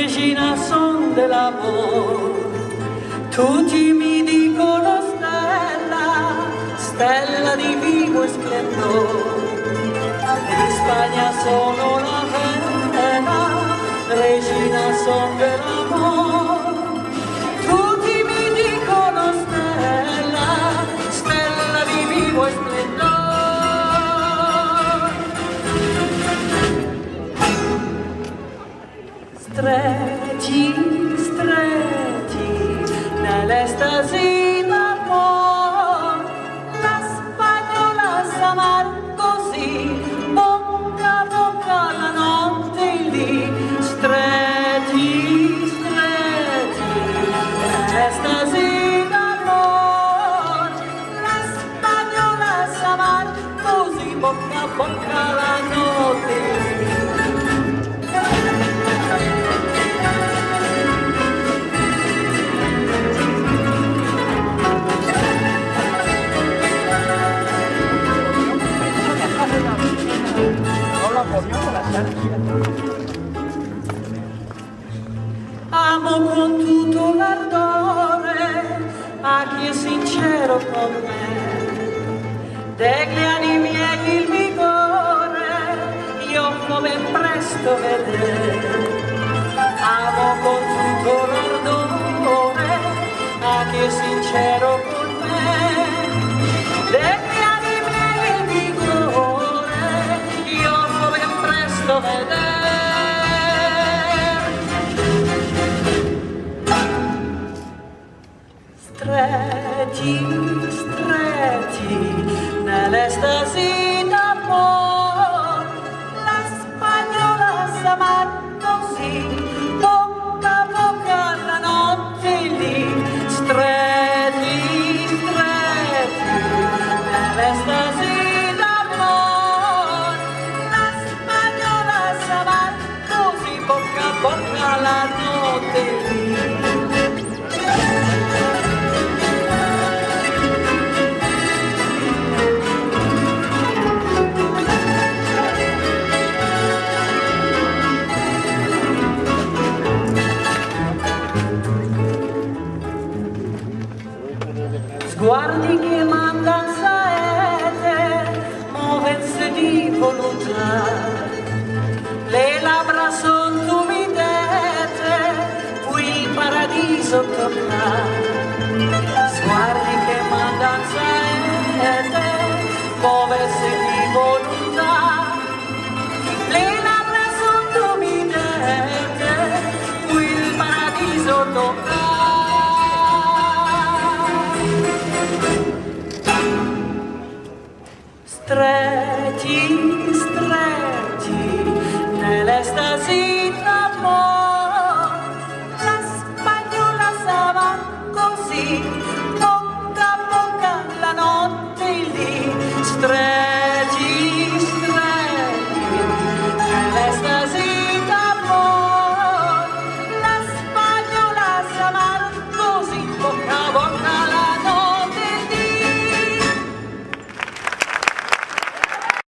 regina son dell'amor. Tutti mi dicono stella, stella di vivo splendore. In Spagna sono la vera, regina son dell'amor. Tutti mi dicono stella, stella di vivo splendore. Stretti, stretti, nell'estasi d'amor, la spagnola s'amar così, bocca a bocca la notte lì. Stretti, stretti, nell'estasi d'amor, la spagnola s'amar così, bocca a bocca la notte lì. Amo con tutto l'ardore a chi è sincero con me, degli anni miei il vigore io può ben presto vedere. Amo con tutto l'ardore a chi è sincero con me, degli anni miei il vigore io può ben presto vedere. Stretti, stretti, nell'estasi d'amor, la spagnola s'amar così, bocca a bocca la notte lì. Stretti, stretti, nell'estasi d'amor, la spagnola s'amar così, bocca a bocca la notte lì. Sguardi che mandan saete, muovense di volontà, le labbra son tumidete, qui il paradiso torna. Sguardi che mandan saete, muovense di volontà, le labbra son tumidete, qui il paradiso torna. Stretti, stretti, nell'estasi d'amore.